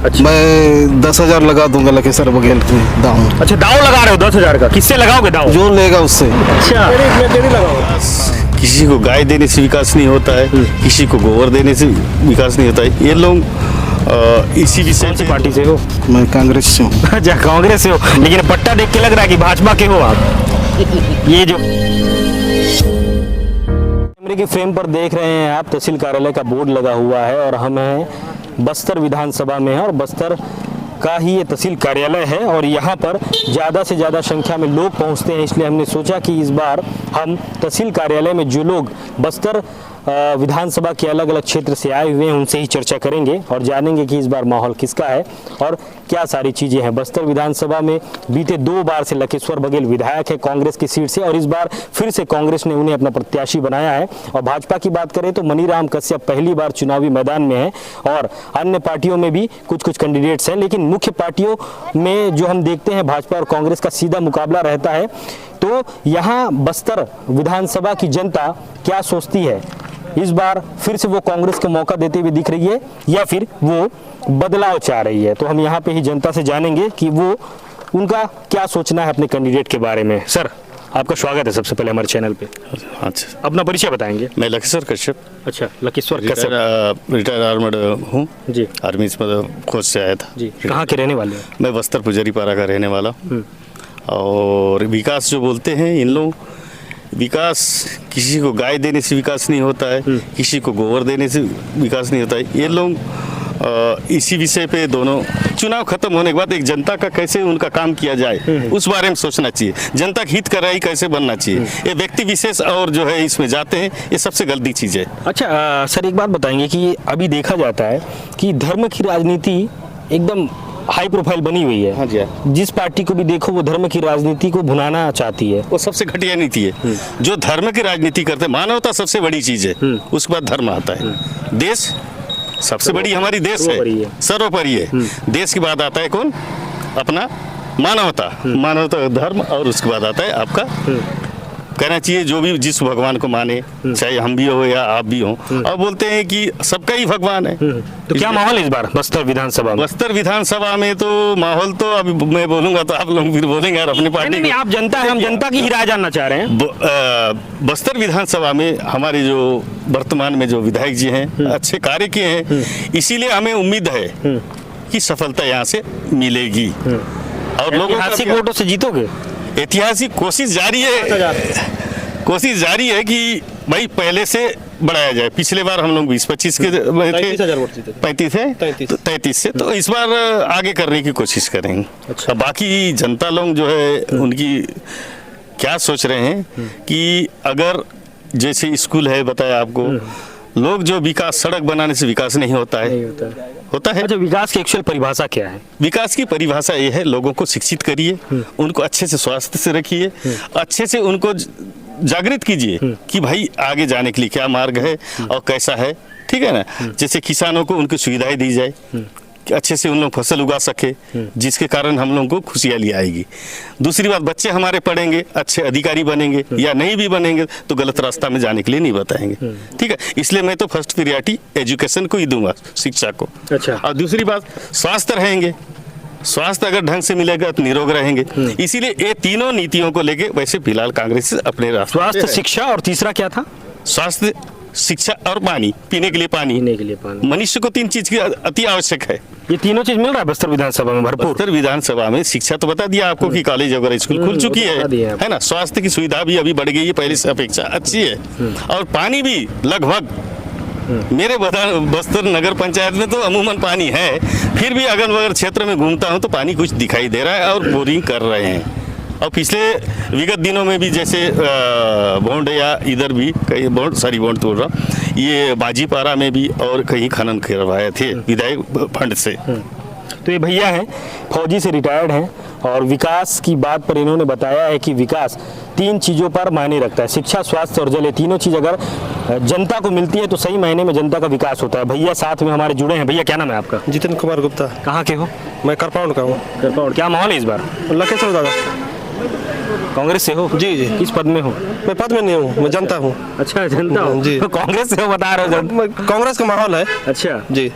अच्छा। मैं 10,000 लगा दूंगा लखेसर बघेल में दाम। अच्छा, दाव लगा रहे हो 10,000 का? किससे लगाओगे दाव? जो लेगा उससे। अच्छा, किसी को गाय देने से विकास नहीं होता है, किसी को गोबर देने से विकास नहीं होता है। ये लोग इसी विषय कौन सी पे पार्टी से हो? मैं कांग्रेस से हूँ। अच्छा, कांग्रेस से हो, लेकिन पट्टा देख के लग रहा है कि भाजपा के हो आप। ये जो कैमरे के फ्रेम पर देख रहे हैं आप, तहसील कार्यालय का बोर्ड लगा हुआ है और हम हैं बस्तर विधानसभा में है और बस्तर का ही ये तहसील कार्यालय है और यहाँ पर ज़्यादा से ज़्यादा संख्या में लोग पहुँचते हैं, इसलिए हमने सोचा कि इस बार हम तहसील कार्यालय में जो लोग बस्तर विधानसभा के अलग अलग क्षेत्र से आए हुए हैं उनसे ही चर्चा करेंगे और जानेंगे कि इस बार माहौल किसका है और क्या सारी चीज़ें हैं। बस्तर विधानसभा में बीते 2 बार से लखेश्वर बघेल विधायक है कांग्रेस की सीट से और इस बार फिर से कांग्रेस ने उन्हें अपना प्रत्याशी बनाया है। और भाजपा की बात करें तो मनीराम कश्यप पहली बार चुनावी मैदान में है और अन्य पार्टियों में भी कुछ कैंडिडेट्स हैं, लेकिन मुख्य पार्टियों में जो हम देखते हैं भाजपा और कांग्रेस का सीधा मुकाबला रहता है। तो यहाँ बस्तर विधानसभा की जनता क्या सोचती है, इस बार फिर से वो कांग्रेस को मौका देते हुए दिख रही है या फिर वो बदलाव चाह रही है? तो हम यहाँ पे ही जनता से जानेंगे कि वो उनका क्या सोचना है अपने कैंडिडेट के बारे में। सर, आपका स्वागत है सबसे पहले हमारे चैनल पे। अच्छा, अपना परिचय बताएंगे। मैं लखेश्वर कश्यप। अच्छा, लखेश्वर कश्यप। रिटायर आर्मड हूँ जी। आर्मी से खोज से आया था जी। कहाँ के रहने वाले हैं? मैं बस्तर पुजारी पारा का रहने वाला हूँ। और विकास जो बोलते हैं इन लोग, विकास किसी को गाय देने से विकास नहीं होता है, किसी को गोबर देने से विकास नहीं होता है। ये लोग इसी विषय पे दोनों चुनाव खत्म होने के बाद एक जनता का कैसे उनका काम किया जाए उस बारे में सोचना चाहिए। जनता की हित कराई कैसे बनना चाहिए, ये व्यक्ति विशेष और जो है इसमें जाते हैं, ये सबसे गलती चीज़ है। अच्छा सर, एक बात बताएंगे कि अभी देखा जाता है कि धर्म की राजनीति एकदम हाई प्रोफाइल बनी हुई है। हाँ जी, जिस पार्टी को भी देखो वो धर्म की राजनीति को भुनाना चाहती है। वो सबसे घटिया नीति है। जो धर्म की राजनीति करते हैं, मानवता सबसे बड़ी चीज है, उसके बाद धर्म आता है। देश सबसे बड़ी हमारी देश है, सर्वोपरि है। देश के बाद आता है कौन? अपना मानवता, मानवता धर्म, और उसके बाद आता है आपका कहना चाहिए जो भी जिस भगवान को माने, चाहे हम भी हो या आप भी हो। और बोलते हैं कि सबका ही भगवान है। तो क्या माहौल है इस बार बस्तर विधानसभा में? बस्तर विधानसभा में तो माहौल तो अभी मैं बोलूंगा तो आप लोग फिर बोलेंगे यार अपनी पार्टी नहीं, आप जनता है, हम जनता की ही राय जानना चाह रहे हैं। बस्तर विधानसभा में हमारे जो वर्तमान में जो विधायक जी हैं अच्छे कार्य किए हैं, इसीलिए हमें उम्मीद है कि सफलता यहाँ से मिलेगी और लोगों ऐतिहासिक वोटों से जीतोगे। ऐतिहासिक कोशिश जारी है, कोशिश जारी है कि भाई पहले से बढ़ाया जाए। पिछले बार हम लोग 20-25 के में थे, 35 है, 33 से, तो इस बार आगे करने की कोशिश करेंगे। अच्छा। बाकी जनता लोग जो है उनकी क्या सोच रहे हैं कि अगर जैसे स्कूल है, बताया आपको, लोग जो विकास, सड़क बनाने से विकास नहीं होता है, होता है। अच्छा, विकास की एक्चुअल परिभाषा क्या है? विकास की परिभाषा ये है, लोगों को शिक्षित करिए, उनको अच्छे से स्वास्थ्य से रखिए, अच्छे से उनको जागृत कीजिए कि भाई आगे जाने के लिए क्या मार्ग है और कैसा है, ठीक है ना। जैसे किसानों को उनकी सुविधाएं दी जाए कि अच्छे से उन लोग फसल उगा सके, जिसके कारण हम लोगों को खुशहाली आएगी। दूसरी बात, बच्चे हमारे पढ़ेंगे, अच्छे अधिकारी बनेंगे, या नहीं भी बनेंगे तो गलत रास्ता में जाने के लिए नहीं बताएंगे, ठीक है। इसलिए मैं तो फर्स्ट प्रियरिटी एजुकेशन को ही दूंगा, शिक्षा को। अच्छा। और दूसरी बात, स्वास्थ्य रहेंगे, स्वास्थ्य अगर ढंग से मिलेगा तो निरोग रहेंगे। इसीलिए ये तीनों नीतियों को लेके वैसे फिलहाल कांग्रेस अपने स्वास्थ्य, शिक्षा और तीसरा क्या था? स्वास्थ्य, शिक्षा और पानी, पीने के लिए पानी। पीने के लिए पानी। मनुष्य को 3 चीज की अति आवश्यक है। ये तीनों चीज मिल रहा है बस्तर विधानसभा में भरपूर। बस्तर विधानसभा में शिक्षा तो बता दिया आपको कि कॉलेज वगैरह स्कूल खुल चुकी है ना। स्वास्थ्य की सुविधा भी अभी बढ़ गई है, पहले से अपेक्षा अच्छी है। और पानी भी लगभग मेरे बस्तर नगर पंचायत में तो अमूमन पानी है, फिर भी अगल बगल क्षेत्र में घूमता हूँ तो पानी कुछ दिखाई दे रहा है और बोरिंग कर रहे हैं। और पिछले विगत दिनों में भी जैसे बॉन्ड या इधर भी कई बॉन्ड तोड़ रहा, ये बाजीपारा में भी और कहीं खनन करवाए थे विधायक फंड से। तो ये भैया हैं, फौजी से रिटायर्ड हैं और विकास की बात पर इन्होंने बताया है कि विकास 3 चीज़ों पर मायने रखता है, शिक्षा, स्वास्थ्य और जल। ये तीनों चीज़ अगर जनता को मिलती है तो सही मायने में जनता का विकास होता है। भैया साथ में हमारे जुड़े हैं। भैया क्या नाम है आपका? जितेंद्र कुमार गुप्ता। कहाँ के हो? मैं करपाउंड का हूँ। करपाउंड। क्या माहौल है इस बार? लखेश्वर दादा। कांग्रेस से हो? जी जी। किस पद में हो? मैं पद में नहीं हूँ, मैं जनता हूँ। अच्छा, जनता हो? जी। कांग्रेस से हो बता रहे हो? कांग्रेस का माहौल है। अच्छा जी।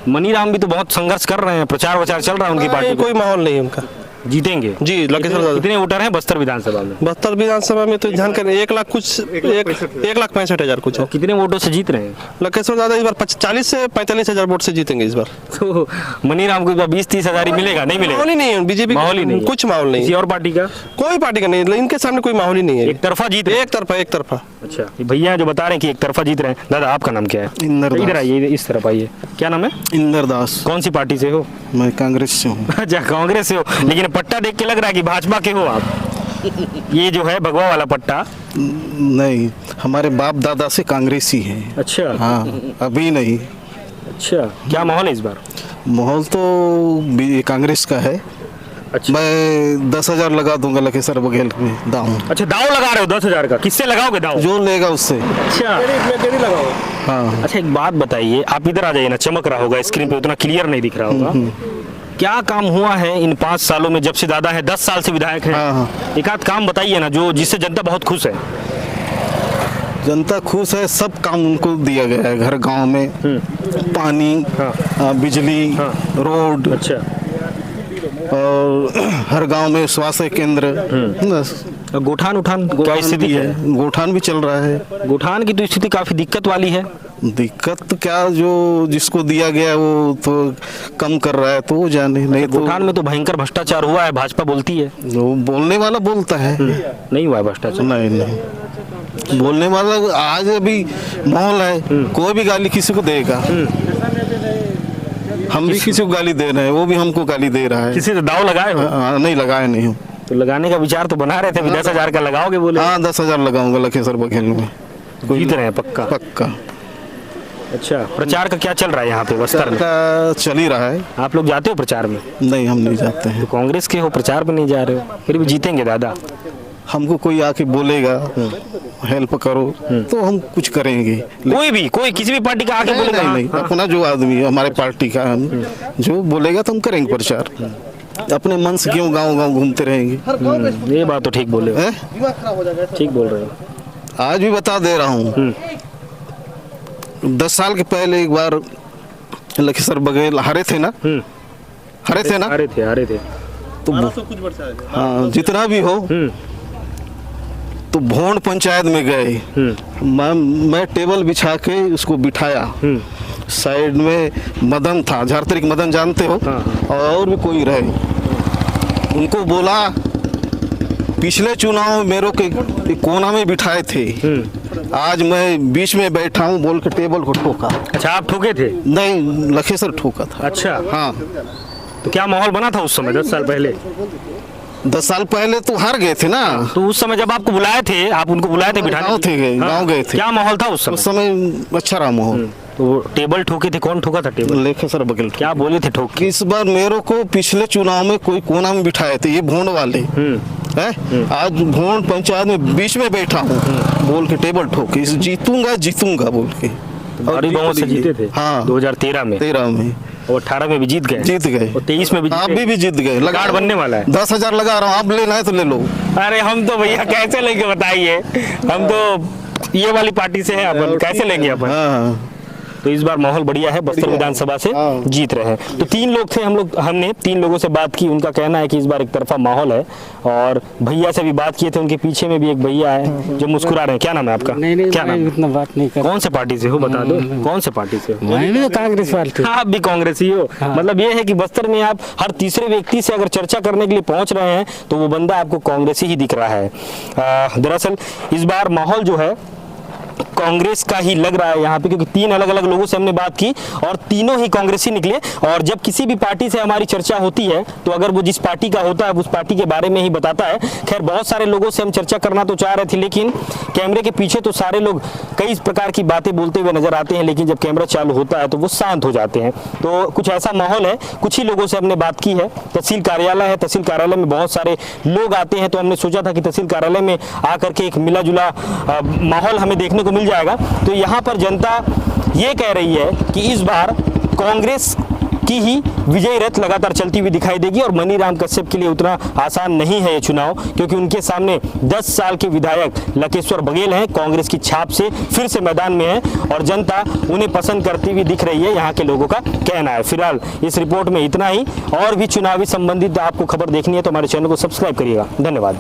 मनीराम भी तो बहुत संघर्ष कर रहे हैं, प्रचार वचार चल रहा है उनकी पार्टी नहीं, का। कोई माहौल नहीं है उनका। जीतेंगे जी लकेश्वर दादा। कितने वोटर हैं बस्तर विधानसभा में? बस्तर विधानसभा में तो ध्यान करें 1,65,000 कुछ है। कितने वोटों से जीत रहे हैं? लकेश्वर दादा इस बार 40 से 45 हजार वोट से जीतेंगे इस बार। तो मनीराम को 20-30 हजार ही मिलेगा? नहीं मिलेगा, माहौल ही नहीं है बीजेपी, माहौल ही नहीं है। कुछ माहौल नहीं किसी है, और पार्टी का? कोई पार्टी का नहीं, इनके सामने कोई माहौल ही नहीं है। एक तरफा जीत रहे हैं? एक तरफा। अच्छा, ये भैया जो बता रहे हैं कि एक तरफा जीत रहे हैं। दादा आपका नाम क्या है? इंदर दास। इधर आइए, इस तरफ आइए। क्या नाम है? इंदर दास। कौन सी पार्टी से हो? मैं कांग्रेस से हूँ। अच्छा, कांग्रेस से हो, लेकिन पट्टा देख के लग रहा है कि भाजपा के हो आप। ये जो है भगवा वाला पट्टा। नहीं, हमारे बाप दादा से कांग्रेसी है। अच्छा हाँ, अभी नहीं। अच्छा, क्या माहौल है इस बार? माहौल तो कांग्रेस का है। अच्छा, मैं 10,000 लगा दूंगा लखेसर बघेल में दाम। अच्छा दाव लगा रहे हो 10,000 का? किससे लगाओगे दाव? जो लेगा उससे। अच्छा हाँ, अच्छा, एक बात बताइए, आप इधर आ जाइए ना, चमक रहा होगा स्क्रीन पे, उतना क्लियर नहीं दिख रहा होगा। क्या काम हुआ है इन 5 सालों में जब से दादा है? 10 साल से विधायक है। हाँ, एक आध काम बताइए ना जो जिससे जनता बहुत खुश है। जनता खुश है, सब काम उनको दिया गया है। घर गांव में पानी, बिजली, रोड, अच्छा, और हर गांव में स्वास्थ्य केंद्र। बस। गोठान उठान क्या स्थिति है? गोठान भी चल रहा है। गोठान की तो स्थिति काफी दिक्कत वाली है। दिक्कत तो क्या, जो जिसको दिया गया वो तो कम कर रहा है, तो वो जाने। नहीं तो गोठान में तो भयंकर भ्रष्टाचार हुआ है, भाजपा बोलती है। वो बोलने वाला बोलता है। नहीं हुआ है भ्रष्टाचार? नहीं, बोलने वाला आज अभी माहौल है, कोई भी गाली किसी को देगा। हम भी किसी को गाली दे रहे हैं, वो भी हमको गाली दे रहा है। किसी से दाव लगाए हो? हाँ, नहीं लगाए नहीं हूँ। तो लगाने का विचार तो बना रहे थे, 10,000 का लगाओगे बोले? हाँ, 10,000 लगाऊंगा लखेसर बघेल में। जीत रहे हैं पक्का? पक्का। अच्छा, प्रचार का क्या चल रहा है यहाँ पे बस्तर में? का चल ही रहा है। आप लोग जाते हो प्रचार में? नहीं, हम नहीं जाते हैं। तो कांग्रेस के हो, प्रचार पे नहीं जा रहे हो, फिर भी जीतेंगे दादा? हमको कोई आके बोलेगा हेल्प करो तो हम कुछ करेंगे। कोई किसी भी पार्टी का आके नहीं, बोलेगा? नहीं, नहीं, अपना जो आदमी है हमारे पार्टी का, जो बोलेगा तो हम करेंगे प्रचार। अपने मन से क्यों गांव गांव घूमते रहेंगे? ये बात तो ठीक बोले हो, हैं? ठीक बोल रहे हो। आज भी बता दे रहा हूँ, 10 साल के पहले एक बार लखेसर बघेल हारे थे ना। हारे थे ना। हारे थे। तो हाँ, जितना भी हो तो भोंड पंचायत में गए। मैं टेबल बिछा के उसको बिठाया। साइड में मदन था, झारतरिक मदन जानते हो, और भी कोई रहे। उनको बोला पिछले चुनाव में मेरे के कोना में बिठाए थे, आज मैं बीच में बैठा हूँ बोल के टेबल को ठोका। अच्छा, आप ठोके थे? नहीं, लखेसर ठोका था। अच्छा, हाँ। तो क्या माहौल बना था उस समय 10 साल पहले? 10 साल पहले तो हार गए थे ना। तो उस समय जब आपको बुलाए थे, आप उनको बुलाए थे बिठाने? गाँव गए थे। क्या माहौल था उस उस समय? समय अच्छा रहा माहौल। तो टेबल ठोके थे, कौन ठोका था टेबल? लखेसर बघेल। क्या बोले थे ठोक के? इस बार मेरे को पिछले चुनाव में कोई कोना में बिठाए थे, ये भोंड वाले है। आज भोंड पंचायत में बीच में बैठा हूँ बोल के टेबल ठोके, जीतूंगा बोल के। भारी बहुमत से जीते थे? हाँ, 2013 में। 13 में और 18 में भी जीत गए? जीत गए। और 23 में भी आप भी जीत गए। कार्ड बनने वाला है। 10,000 लगा रहा हूँ, आप लेना है तो ले लो। अरे हम तो भैया कैसे लेंगे बताइए, हम तो ये वाली पार्टी से हैं, अपन कैसे लेंगे अपन? हाँ, तो इस बार माहौल बढ़िया है, बस्तर विधानसभा से जीत रहे हैं। तो 3 लोग थे, हमने 3 लोगों से बात की, उनका कहना है कि इस बार एक तरफा माहौल है। और भैया से भी बात किए थे, उनके पीछे में भी एक भैया है जो मुस्कुरा रहे हैं। क्या नाम है आपका? नहीं, क्या नाम? इतना बात नहीं कर। कौन से पार्टी से हो बता दो, कौन से पार्टी से हो? मैं भी तो कांग्रेस पार्टी। आप भी कांग्रेसी हो? मतलब ये है कि बस्तर में आप हर तीसरे व्यक्ति से अगर चर्चा करने के लिए पहुंच रहे हैं तो वो बंदा आपको कांग्रेसी ही दिख रहा है। दरअसल इस बार माहौल जो है कांग्रेस का ही लग रहा है यहाँ पे, क्योंकि 3 अलग अलग लोगों से हमने बात की और तीनों ही कांग्रेसी निकले। और जब किसी भी पार्टी से हमारी चर्चा होती है तो अगर वो जिस पार्टी का होता है उस पार्टी के बारे में ही बताता है। खैर, बहुत सारे लोगों से हम चर्चा करना तो चाह रहे थे, लेकिन कैमरे के पीछे तो सारे लोग कई प्रकार की बातें बोलते हुए नजर आते हैं, लेकिन जब कैमरा चालू होता है तो वो शांत हो जाते हैं। तो कुछ ऐसा माहौल है। कुछ ही लोगों से हमने बात की है। तहसील कार्यालय है, तहसील कार्यालय में बहुत सारे लोग आते हैं, तो हमने सोचा था कि तहसील कार्यालय में आकर के एक मिला जुला माहौल हमें देखने को मिल जाएगा। तो यहाँ पर जनता ये कह रही है कि इस बार कांग्रेस उनकी ही विजय रथ लगातार चलती हुई दिखाई देगी। और मनीराम कश्यप के लिए उतना आसान नहीं है ये चुनाव, क्योंकि उनके सामने 10 साल के विधायक लकेश्वर बघेल हैं, कांग्रेस की छाप से फिर से मैदान में है और जनता उन्हें पसंद करती हुई दिख रही है, यहाँ के लोगों का कहना है। फिलहाल इस रिपोर्ट में इतना ही। और भी चुनावी संबंधित आपको खबर देखनी है तो हमारे चैनल को सब्सक्राइब करिएगा। धन्यवाद।